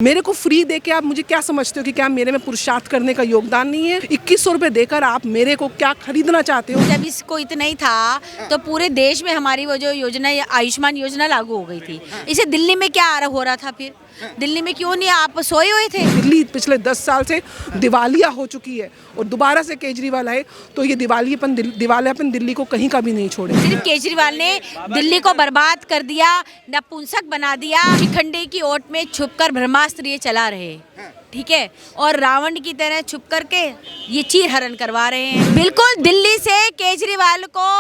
मेरे को फ्री दे के आप मुझे क्या समझते हो कि क्या मेरे में पुरुषार्थ करने का योगदान नहीं है? 2100 रुपए देकर आप मेरे को क्या खरीदना चाहते हो? जब इसको इतना ही था तो पूरे देश में हमारी वो जो योजना आयुष्मान योजना लागू हो गई थी। इसे दिल्ली में क्या हो रहा था फिर? दिल्ली में क्यों नहीं आप सोए हुए थे? दिल्ली पिछले 10 साल से दिवालिया हो चुकी है और दोबारा से केजरीवाल आए तो ये दिवालियापन दिल्ली को कहीं का भी नहीं छोड़े। सिर्फ केजरीवाल ने दिल्ली को बर्बाद कर दिया, नपुंसक बना दिया। शिखंडी की ओट में छुपकर ब्रह्मास्त्र ये चला रहे, ठीक है, और रावण की तरह छुप करके ये चीर हरण करवा रहे हैं। बिल्कुल दिल्ली से केजरीवाल को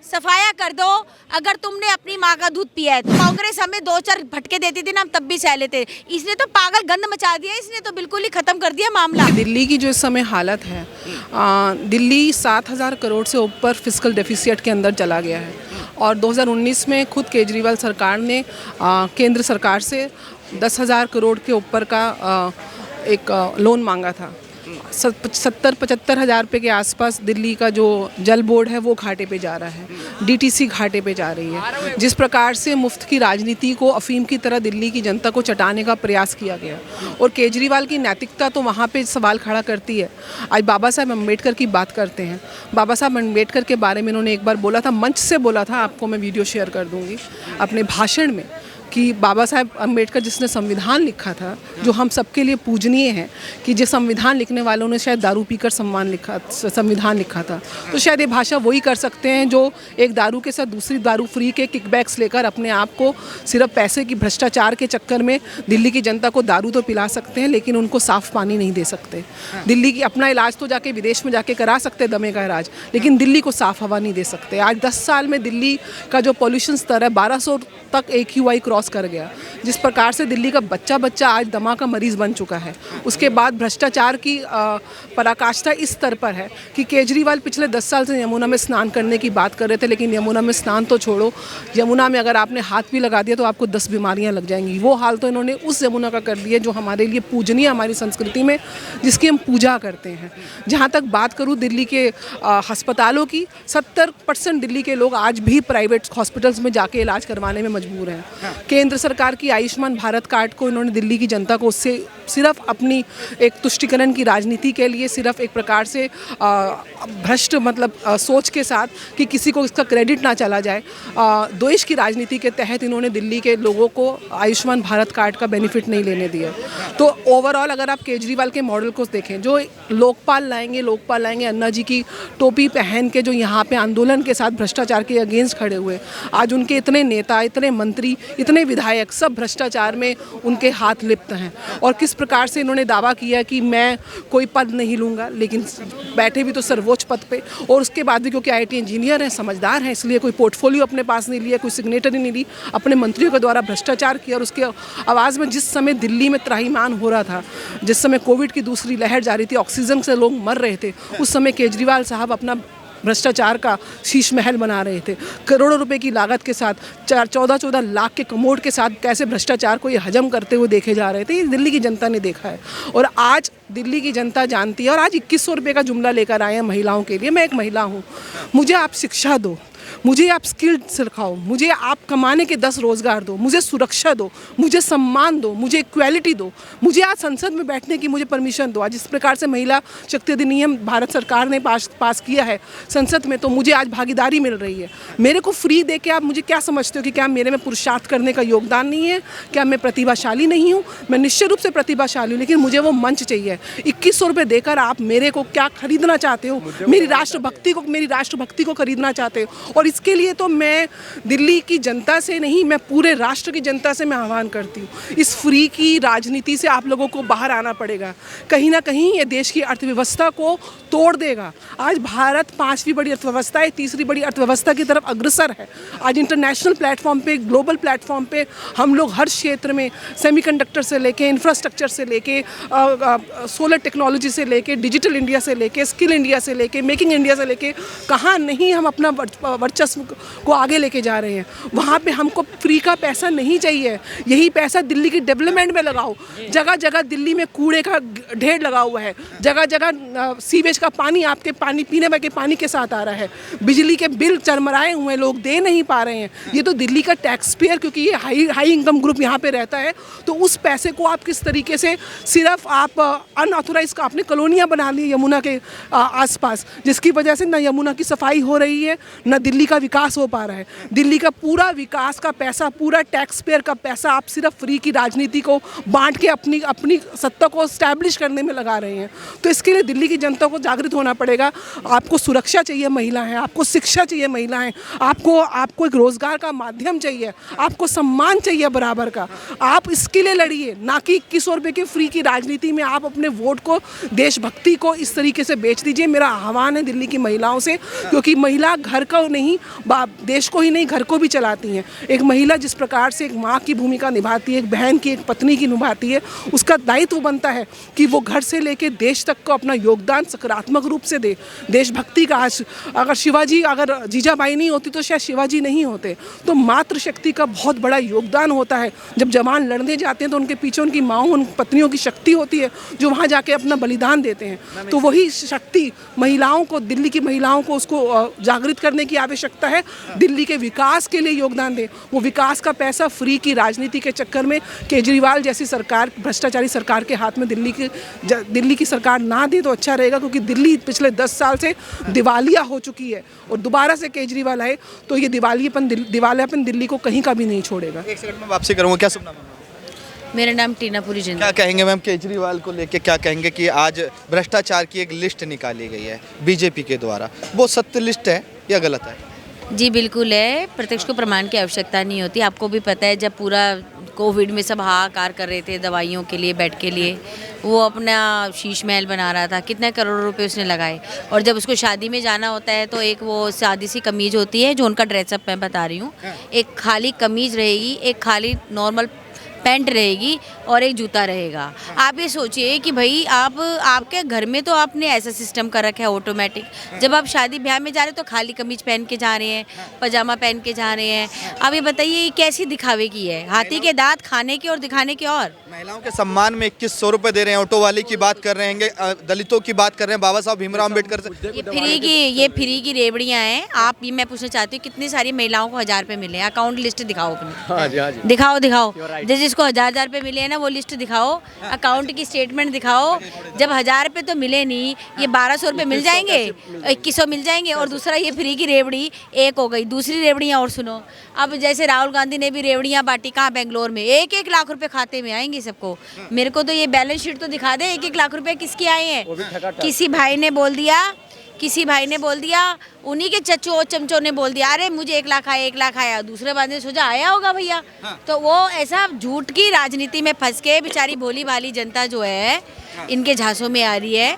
सफाया कर दो। अगर तुमने अपनी माँ का दूध पिया है तो कांग्रेस हमें 2-4 भटके देती थी ना, हम तब भी सह लेते। इसने तो पागल गंद मचा दिया, इसने तो बिल्कुल ही खत्म कर दिया मामला। दिल्ली की जो इस समय हालत है, दिल्ली 7000 करोड़ से ऊपर फिस्कल डेफिसिट के अंदर चला गया है और 2019 में खुद केजरीवाल सरकार ने केंद्र सरकार से 10,000 करोड़ के ऊपर का एक लोन मांगा था। 70-75 हज़ार रुपये के आसपास दिल्ली का जो जल बोर्ड है वो घाटे पे जा रहा है, डीटीसी घाटे पे जा रही है। जिस प्रकार से मुफ्त की राजनीति को अफीम की तरह दिल्ली की जनता को चटाने का प्रयास किया गया और केजरीवाल की नैतिकता तो वहाँ पे सवाल खड़ा करती है। आज बाबा साहब अम्बेडकर की बात करते हैं। बाबा साहब अम्बेडकर के बारे में उन्होंने एक बार बोला था, मंच से बोला था, आपको मैं वीडियो शेयर कर दूँगी अपने भाषण में, कि बाबा साहब अम्बेडकर जिसने संविधान लिखा था जो हम सबके लिए पूजनीय है, कि जिस संविधान लिखने वालों ने शायद दारू पीकर संविधान लिखा था, तो शायद ये भाषा वही कर सकते हैं जो एक दारू के साथ दूसरी दारू फ्री के किकबैक्स लेकर अपने आप को सिर्फ पैसे की भ्रष्टाचार के चक्कर में दिल्ली की जनता को दारू तो पिला सकते हैं लेकिन उनको साफ़ पानी नहीं दे सकते। दिल्ली की अपना इलाज तो जाके विदेश में जाके करा सकते दमे का इलाज, लेकिन दिल्ली को साफ़ हवा नहीं दे सकते। आज 10 साल में दिल्ली का जो पॉल्यूशन स्तर है 1200 तक AQI क्रॉस कर गया। जिस प्रकार से दिल्ली का बच्चा आज दमा का मरीज बन चुका है, उसके बाद भ्रष्टाचार की पराकाष्ठा इस स्तर पर है कि केजरीवाल पिछले 10 साल से यमुना में स्नान करने की बात कर रहे थे, लेकिन यमुना में स्नान तो छोड़ो, यमुना में अगर आपने हाथ भी लगा दिया तो आपको 10 बीमारियां लग जाएंगी। वो हाल तो इन्होंने उस यमुना का कर दिया जो हमारे लिए पूजनीय, हमारी संस्कृति में जिसकी हम पूजा करते हैं। जहाँ तक बात करूँ दिल्ली के अस्पतालों की, 70% दिल्ली के लोग आज भी प्राइवेट हॉस्पिटल्स में जाके इलाज करवाने में मजबूर हैं। केंद्र सरकार की आयुष्मान भारत कार्ड को इन्होंने दिल्ली की जनता को उससे सिर्फ अपनी एक तुष्टिकरण की राजनीति के लिए, सिर्फ एक प्रकार से भ्रष्ट सोच के साथ कि किसी को इसका क्रेडिट ना चला जाए, द्वेष की राजनीति के तहत इन्होंने दिल्ली के लोगों को आयुष्मान भारत कार्ड का बेनिफिट नहीं लेने दिया। तो ओवरऑल अगर आप केजरीवाल के मॉडल को देखें, जो लोकपाल लाएंगे अन्ना जी की टोपी पहन के जो यहाँ पे आंदोलन के साथ भ्रष्टाचार के अगेंस्ट खड़े हुए, आज उनके इतने नेता, इतने मंत्री, इतने विधायक सब भ्रष्टाचार में उनके हाथ लिप्त हैं। और किस प्रकार से इन्होंने दावा किया कि मैं कोई पद नहीं लूँगा, लेकिन बैठे भी तो सर्वोच्च पद पे, और उसके बाद भी क्योंकि IT इंजीनियर हैं, समझदार हैं, इसलिए कोई पोर्टफोलियो अपने पास नहीं लिया, कोई सिग्नेचर नहीं ली, अपने मंत्रियों के द्वारा भ्रष्टाचार किया। और उसके आवाज़ में जिस समय दिल्ली में त्राहिमाम हो रहा था, जिस समय कोविड की दूसरी लहर जा रही थी, ऑक्सीजन से लोग मर रहे थे, उस समय केजरीवाल साहब अपना भ्रष्टाचार का शीश महल बना रहे थे। करोड़ों रुपए की लागत के साथ 14 लाख के कमोड के साथ कैसे भ्रष्टाचार को ये हजम करते हुए देखे जा रहे थे, ये दिल्ली की जनता ने देखा है और आज दिल्ली की जनता जानती है। और आज 2100 रुपये का जुमला लेकर आए हैं महिलाओं के लिए। मैं एक महिला हूँ, मुझे आप शिक्षा दो, मुझे आप स्किल सिखाओ, मुझे आप कमाने के 10 रोज़गार दो, मुझे सुरक्षा दो, मुझे सम्मान दो, मुझे इक्वालिटी दो, मुझे आज संसद में बैठने की मुझे परमिशन दो। आज जिस प्रकार से महिला शक्ति अधिनियम भारत सरकार ने पास किया है संसद में, तो मुझे आज भागीदारी मिल रही है। मेरे को फ्री दे के आप मुझे क्या समझते हो कि क्या मेरे में पुरुषार्थ करने का योगदान नहीं है? क्या मैं प्रतिभाशाली नहीं हूँ? मैं निश्चित रूप से प्रतिभाशाली हूँ, लेकिन मुझे वो मंच चाहिए। 2100 रुपये देकर आप मेरे को क्या खरीदना चाहते हो? मेरी राष्ट्रभक्ति को खरीदना चाहते हो। और इसके लिए तो मैं दिल्ली की जनता से नहीं, मैं पूरे राष्ट्र की जनता से मैं आह्वान करती हूँ, इस फ्री की राजनीति से आप लोगों को बाहर आना पड़ेगा। कहीं ना कहीं ये देश की अर्थव्यवस्था को तोड़ देगा। आज भारत 5वीं बड़ी अर्थव्यवस्था है, 3री बड़ी अर्थव्यवस्था की तरफ अग्रसर है। आज इंटरनेशनल प्लेटफॉर्म पे, ग्लोबल प्लेटफॉर्म पे हम लोग हर क्षेत्र में, सेमीकंडक्टर से लेके इंफ्रास्ट्रक्चर से लेके सोलर टेक्नोलॉजी से लेके डिजिटल इंडिया से लेके स्किल इंडिया से लेके मेकिंग इंडिया से लेके, कहाँ नहीं हम अपना वर्चस्व को आगे लेके जा रहे हैं। वहाँ पे हमको फ्री का पैसा नहीं चाहिए, यही पैसा दिल्ली की डेवलपमेंट में लगाओ। जगह जगह दिल्ली में कूड़े का ढेर लगा हुआ है, जगह जगह सीवेज का पानी आपके पानी पीने के पानी के साथ आ रहा है, बिजली के बिल चरमराए हुए लोग दे नहीं पा रहे हैं। ये तो दिल्ली का टैक्स पेयर, क्योंकि ये हाई इनकम ग्रुप यहाँ पे रहता है, तो उस पैसे को आप किस तरीके से सिर्फ आप अनऑथोराइज का आपने कॉलोनियाँ बना ली यमुना के आसपास, जिसकी वजह से न यमुना की सफाई हो रही है, न दिल्ली का विकास हो पा रहा है। दिल्ली का पूरा विकास का पैसा, पूरा टैक्स पेयर का पैसा आप सिर्फ फ्री की राजनीति को बांट के अपनी अपनी सत्ता को स्टैब्लिश करने में लगा रहे हैं। तो इसके लिए दिल्ली की जनता को जागृत होना पड़ेगा। आपको सुरक्षा चाहिए महिला है, आपको शिक्षा चाहिए महिला है, आपको एक रोजगार का माध्यम चाहिए, आपको सम्मान चाहिए बराबर का। आप इसके लिए लड़िए, ना कि 2100 रुपये की फ्री की राजनीति में आप अपने वोट को, देशभक्ति को इस तरीके से बेच दीजिए। मेरा आह्वान है दिल्ली की महिलाओं से, क्योंकि महिला घर को नहीं, देश को ही नहीं, घर को भी चलाती हैं। एक महिला जिस प्रकार से एक माँ की भूमिका निभाती है, एक बहन की, एक पत्नी की निभाती है, उसका दायित्व बनता है कि वो घर से लेके देश तक को अपना योगदान सकारात्मक रूप से दे। देशभक्ति का अगर जीजाबाई नहीं होती तो शायद शिवाजी नहीं होते। तो मातृशक्ति का बहुत बड़ा योगदान होता है। जब जवान लड़ने जाते हैं तो उनके पीछे उनकी माँओं, उन पत्नियों की शक्ति होती है जो वहाँ जाके अपना बलिदान देते हैं। तो वही शक्ति महिलाओं को, दिल्ली की महिलाओं को उसको जागृत करने की आवश्यकता है। दिल्ली के विकास के लिए योगदान दें। वो विकास का पैसा फ्री की राजनीति के चक्कर में केजरीवाल जैसी सरकार, भ्रष्टाचारी सरकार के हाथ में दिल्ली की सरकार ना दे तो अच्छा रहेगा, क्योंकि दिल्ली पिछले 10 साल से दिवालिया हो चुकी है और दोबारा से केजरीवाल आए तो ये दिवालियापन दिल्ली को कहीं का भी नहीं छोड़ेगा। एक सेकंड में वापसी करूँगा। क्या सुनना? मेरा नाम टीनापुरी जिंदा। क्या कहेंगे मैम केजरीवाल को लेके, क्या कहेंगे कि आज भ्रष्टाचार की एक लिस्ट निकाली गई है बीजेपी के द्वारा, वो सत्य लिस्ट है या गलत है? जी बिल्कुल है, प्रत्यक्ष को प्रमाण की आवश्यकता नहीं होती। आपको भी पता है, जब पूरा कोविड में सब हाहाकार कर रहे थे दवाइयों के लिए, बेड के लिए, वो अपना शीश महल बना रहा था, कितने करोड़ रुपए उसने लगाए। और जब उसको शादी में जाना होता है तो एक वो सादी सी कमीज होती है जो उनका ड्रेसअप मैं बता रही हूँ, एक खाली कमीज रहेगी, एक खाली नॉर्मल पैंट रहेगी और एक जूता रहेगा। आप ये सोचिए कि भाई आपके घर में तो आपने ऐसा सिस्टम कर रखा है ऑटोमेटिक, जब आप शादी ब्याह में जा रहे हैं तो खाली कमीज पहन के जा रहे हैं, पजामा पहन के जा रहे हैं। अब ये बताइए ये कैसी दिखावे की है? हाथी के दांत खाने के और दिखाने के। और महिलाओं के सम्मान में 2100 रुपए दे रहे हैं, ऑटो वाले की बात कर रहे हैं, दलितों की बात कर रहे हैं, बाबा साहब भीमराव अम्बेडकर से। ये फ्री की रेवड़ियाँ हैं। आप ये मैं पूछना चाहती हूँ, कितनी सारी महिलाओं को 1000 रुपये मिले? अकाउंट लिस्ट दिखाओ अपनी। दिखाओ जिसको 1000 रुपये मिले हैं ना, वो लिस्ट दिखाओ, अकाउंट की स्टेटमेंट दिखाओ। जब 1000 रुपये तो मिले नहीं, ये 1200 रुपये मिल जाएंगे, 2100 मिल जाएंगे। और दूसरा ये फ्री की रेवड़ी एक हो गई। दूसरी रेवड़ियाँ और सुनो, अब जैसे राहुल गांधी ने भी रेवड़ियाँ बांटी, कहाँ? बेंगलोर में। 1-1 लाख रुपए खाते में आएंगे सबको। मेरे को तो ये बैलेंस शीट तो दिखा दे, 1-1 लाख रुपए किसके आए हैं? किसी भाई ने बोल दिया, उन्हीं के चच्चों और चमचों ने बोल दिया, अरे मुझे 1 लाख आया। दूसरे बाद ने सोचा आया होगा भैया। तो वो ऐसा झूठ की राजनीति में फंस के बेचारी भोली भाली जनता जो है इनके झांसों में आ रही है।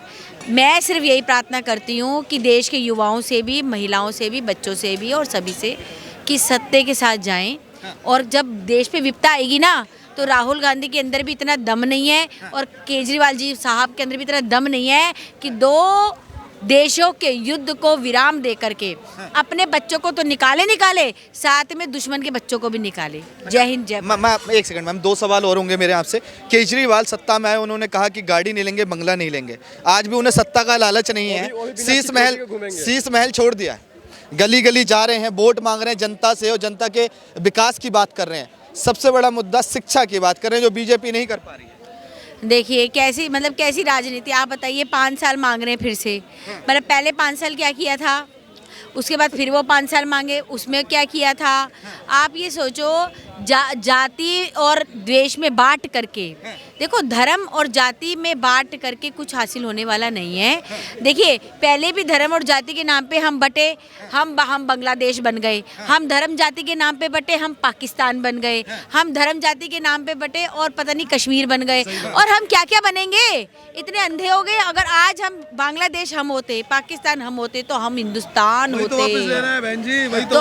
मैं सिर्फ यही प्रार्थना करती हूँ कि देश के युवाओं से भी, महिलाओं से भी, बच्चों से भी और सभी से कि सत्य के साथ जाएं। और जब देश पे विपदा आएगी ना, तो राहुल गांधी के अंदर भी इतना दम नहीं है और केजरीवाल जी साहब के अंदर भी इतना दम नहीं है कि 2 देशों के युद्ध को विराम दे करके अपने बच्चों को तो निकाले, साथ में दुश्मन के बच्चों को भी निकाले। जय हिंद, जय। एक सेकंड मैम, 2 सवाल और होंगे मेरे आपसे। केजरीवाल सत्ता में आए, उन्होंने कहा कि गाड़ी नहीं लेंगे, बंगला नहीं लेंगे। आज भी उन्हें सत्ता का लालच नहीं है, शीश महल छोड़ दिया है, गली गली जा रहे हैं, वोट मांग रहे हैं जनता से और जनता के विकास की बात कर रहे हैं। सबसे बड़ा मुद्दा शिक्षा की बात कर रहे हैं, जो बीजेपी नहीं कर पा रही है। देखिए कैसी राजनीति। आप बताइए, 5 साल मांग रहे हैं फिर से। मतलब पहले 5 साल क्या किया था, उसके बाद फिर वो 5 साल मांगे, उसमें क्या किया था? आप ये सोचो, जाति और द्वेष में बांट करके, देखो धर्म और जाति में बांट करके कुछ हासिल होने वाला नहीं है। देखिए पहले भी धर्म और जाति के नाम पे हम बटे, हम बांग्लादेश बन गए, हम धर्म जाति के नाम पे बटे, हम पाकिस्तान बन गए, हम धर्म जाति के नाम पे बटे और पता नहीं कश्मीर बन गए, और हम क्या क्या बनेंगे? इतने अंधे हो गए। अगर आज हम बांग्लादेश हम होते, पाकिस्तान हम होते, तो हम हिंदुस्तान होते। तो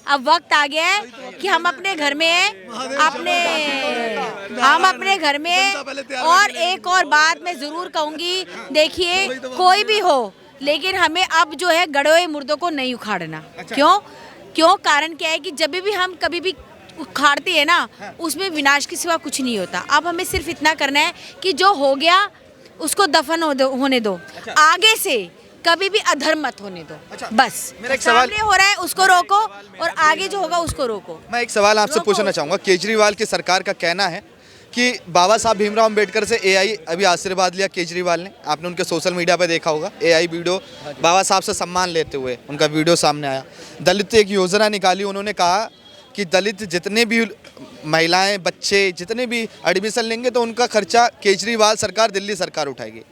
अब वक्त आ गया है कि हम अपने घर में और एक और बात मैं जरूर कहूंगी, देखिए कोई भी हो, लेकिन हमें अब जो है गड़े हुए मुर्दों को नहीं उखाड़ना। क्यों कारण क्या है कि जब भी हम कभी भी उखाड़ते हैं ना, उसमें विनाश के सिवा कुछ नहीं होता। अब हमें सिर्फ इतना करना है कि जो हो गया उसको दफन होने दो, आगे से कभी भी अधर्म मत होने दो। बस मेरा एक सवाल सामने हो रहा है उसको रोको और आगे जो होगा उसको रोको। मैं एक सवाल आपसे पूछना चाहूँगा। केजरीवाल की सरकार का कहना है कि बाबा साहब भीमराव अंबेडकर से एआई अभी आशीर्वाद लिया केजरीवाल ने। आपने उनके सोशल मीडिया पे देखा होगा, एआई वीडियो बाबा साहब से सम्मान लेते हुए उनका वीडियो सामने आया। दलित एक योजना निकाली, उन्होंने कहा कि दलित जितने भी महिलाएं बच्चे जितने भी एडमिशन लेंगे तो उनका खर्चा केजरीवाल सरकार दिल्ली सरकार उठाएगी।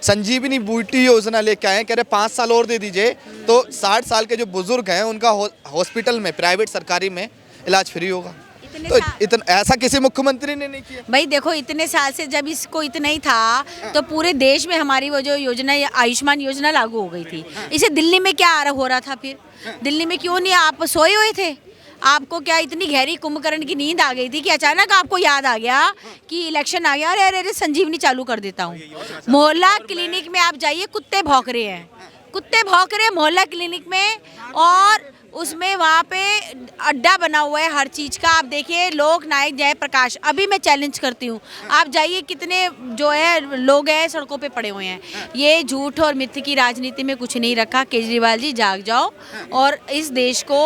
संजीवनी बूटी योजना लेके आए, कह रहे 5 साल और दे दीजिए तो 60 साल के जो बुजुर्ग हैं उनका हॉस्पिटल में प्राइवेट सरकारी में इलाज फ्री होगा। तो इतना ऐसा किसी मुख्यमंत्री ने नहीं किया। भाई देखो, इतने साल से जब इसको इतना ही था तो पूरे देश में हमारी वो जो योजना आयुष्मान योजना लागू हो गई थी। इसे दिल्ली में क्या हो रहा था? फिर दिल्ली में क्यों नहीं? आप सोए हुए थे? आपको क्या इतनी गहरी कुंभकर्ण की नींद आ गई थी कि अचानक आपको याद आ गया कि इलेक्शन आ गया, अरे अरे अरे संजीवनी चालू कर देता हूँ। मोहल्ला क्लिनिक में आप जाइए, कुत्ते भौंक रहे हैं, कुत्ते भौंक रहे हैं मोहल्ला क्लिनिक में, और उसमें वहाँ पे अड्डा बना हुआ है हर चीज़ का। आप देखिए, लोक नायक जयप्रकाश, अभी मैं चैलेंज करती हूँ, आप जाइए, कितने जो है लोग हैं सड़कों पे पड़े हुए हैं। ये झूठ और मिथ्या की राजनीति में कुछ नहीं रखा। केजरीवाल जी जाग जाओ और इस देश को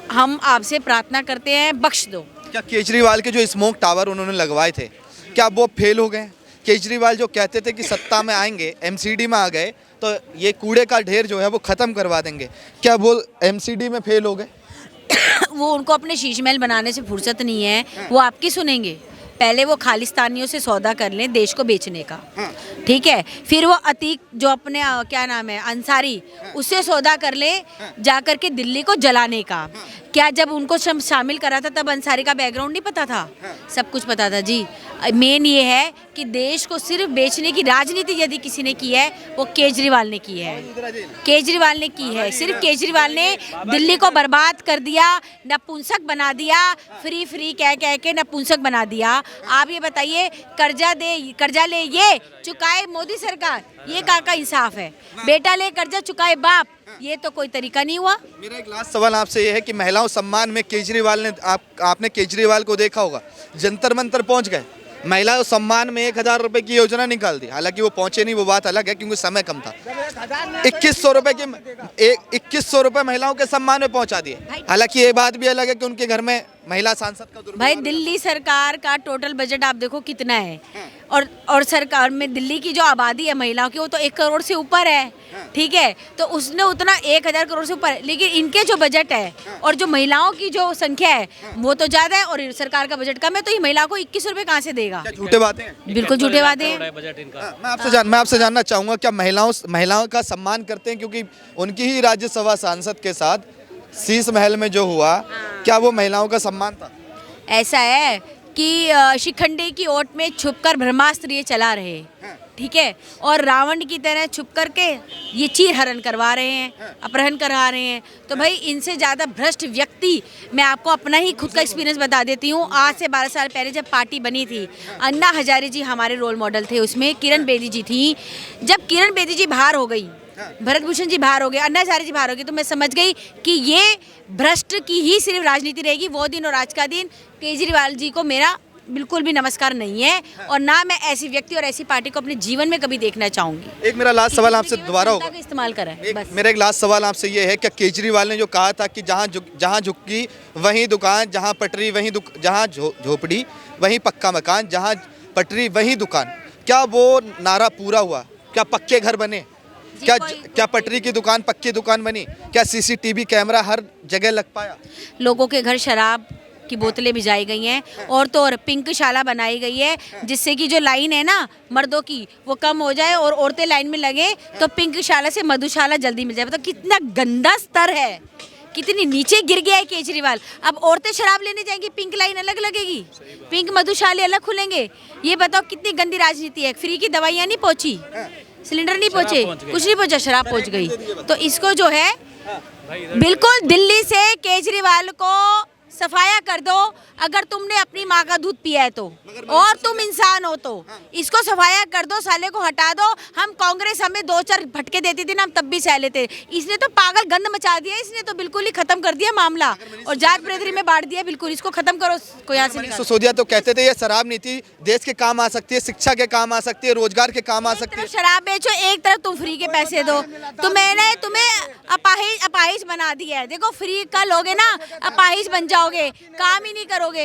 हम आपसे प्रार्थना करते हैं, बख्श दो। क्या केजरीवाल के जो स्मोक टावर उन्होंने लगवाए थे, क्या वो फेल हो गए? केजरीवाल जो कहते थे कि सत्ता में आएंगे, एमसीडी में आ गए तो ये कूड़े का ढेर जो है वो ख़त्म करवा देंगे, क्या वो एमसीडी में फेल हो गए? वो उनको अपने शीश महल बनाने से फुर्सत नहीं है, वो आपकी सुनेंगे। पहले वो खालिस्तानियों से सौदा कर लें देश को बेचने का, ठीक है? फिर वो अतीक जो अपने क्या नाम है अंसारी, उससे सौदा कर ले जाकर के दिल्ली को जलाने का। क्या जब उनको शामिल करा था तब अंसारी का बैकग्राउंड नहीं पता था? सब कुछ पता था जी। मेन ये है कि देश को सिर्फ बेचने की राजनीति यदि किसी ने की है वो केजरीवाल ने की है। केजरीवाल ने की है, सिर्फ केजरीवाल ने दिल्ली को बर्बाद कर दिया, नपुंसक बना दिया, फ्री फ्री कह कह के नपुंसक बना दिया। आप ये बताइए, कर्जा ले ये चुकाए मोदी सरकार, ये कहाँ का इंसाफ है? बेटा ले कर्जा चुकाए बाप, ये तो कोई तरीका नहीं हुआ। मेरा एक लास्ट सवाल आपसे ये है कि महिलाओं सम्मान में केजरीवाल ने आपने केजरीवाल को देखा होगा, जंतर मंतर पहुंच गए, महिला सम्मान में 1000 रुपए की योजना निकाल दी। हालांकि वो पहुंचे नहीं, वो बात अलग है क्योंकि समय कम था। 2100 रुपए महिलाओं के सम्मान में पहुंचा दिए। हालांकि ये बात भी अलग है कि उनके घर में महिला सांसद का भाई दिल्ली सरकार का टोटल बजट आप देखो कितना है, और सरकार में दिल्ली की जो आबादी है महिलाओं की वो तो 1 करोड़ से ऊपर है, ठीक है? तो उसने उतना 1000 करोड़ से ऊपर है, लेकिन इनके जो बजट है और जो महिलाओं की जो संख्या है वो तो ज्यादा है और सरकार का बजट कम है, तो ये महिला को 2100 रुपए कहाँ से देगा? झूठे बातें हैं, बिल्कुल झूठे वादे हैं। मैं आपसे जानना चाहूंगा, क्या महिलाओं का सम्मान करते हैं? क्योंकि उनकी ही राज्यसभा सांसद के साथ शीश महल में जो हुआ, क्या वो महिलाओं का सम्मान था? ऐसा है कि शिखंडी की ओट में छुपकर ब्रह्मास्त्र ये चला रहे, ठीक है? और रावण की तरह छुप करके ये चीर हरण करवा रहे हैं, अपहरण करवा रहे हैं। तो भाई इनसे ज़्यादा भ्रष्ट व्यक्ति, मैं आपको अपना ही खुद का एक्सपीरियंस बता देती हूँ। आज से 12 साल पहले जब पार्टी बनी थी, अन्ना हजारे जी हमारे रोल मॉडल थे, उसमें किरण बेदी जी थी। जब किरण बेदी जी बाहर हो गई, भरत भूषण जी बाहर हो गए, अन्ना हजारे जी बाहर हो गए, तो मैं समझ गई कि ये भ्रष्ट की ही सिर्फ राजनीति रहेगी। वो दिन और आज का दिन केजरीवाल जी को मेरा बिल्कुल भी नमस्कार नहीं है, और ना मैं ऐसी व्यक्ति और ऐसी पार्टी को अपने जीवन में कभी देखना चाहूंगी। एक मेरा लास्ट सवाल आपसे दोबारा होगा, इस्तेमाल करें बस। मेरा एक लास्ट सवाल आपसे ये है, क्या केजरीवाल ने जो कहा था कि जहाँ झुग्गी वहीं दुकान, जहाँ पटरी वहीं जहाँ झोपड़ी वहीं पक्का मकान, जहाँ पटरी वहीं दुकान, क्या वो नारा पूरा हुआ? क्या पक्के घर बने? क्या पटरी की दुकान पक्की दुकान बनी? क्या सीसीटीवी कैमरा हर जगह लग पाया? लोगों के घर शराब की बोतलें भिजाई गई हैं, और तो और पिंक शाला बनाई गई है, जिससे कि जो लाइन है ना मर्दों की वो कम हो जाए और औरतें लाइन में लगे तो पिंक शाला से मधुशाला जल्दी मिल जाए। मतलब कितना गंदा स्तर है, कितनी नीचे गिर गया है केजरीवाल। अब औरतें शराब लेने जाएंगी, पिंक लाइन अलग लगेगी, पिंक मधुशाले अलग खुलेंगे। ये बताओ कितनी गंदी राजनीति है। फ्री की दवाइयाँ नहीं पहुँची, सिलेंडर नहीं पहुँचे, कुछ नहीं पहुँचा, शराब पहुँच गई। तो इसको जो है बिल्कुल दिल्ली से केजरीवाल को सफाया कर दो अगर तुमने अपनी माँ का दूध पिया है तो, और तुम इंसान हो तो इसको सफाया कर दो, साले को हटा दो। हम कांग्रेस हमें 2-4 भटके देती थी ना, हम तब भी सह लेते। इसने तो पागल गंद मचा दिया, इसने तो बिल्कुल ही खत्म कर दिया मामला और जात बिरादरी में बांट दिया। बिल्कुल इसको खत्म करो, को यहाँ से निकालो। सिसोदिया तो कहते थे ये शराब नीति देश के काम आ सकती है, शिक्षा के काम आ सकती है, रोजगार के काम आ एक सकती है। तरफ शराब बेचो, एक तरफ तुम फ्री के पैसे दो। तुम्हें अपाहिज बना दिया है। देखो फ्री का लोगे ना, अपाहिज बन जाओगे, काम ही नहीं करोगे।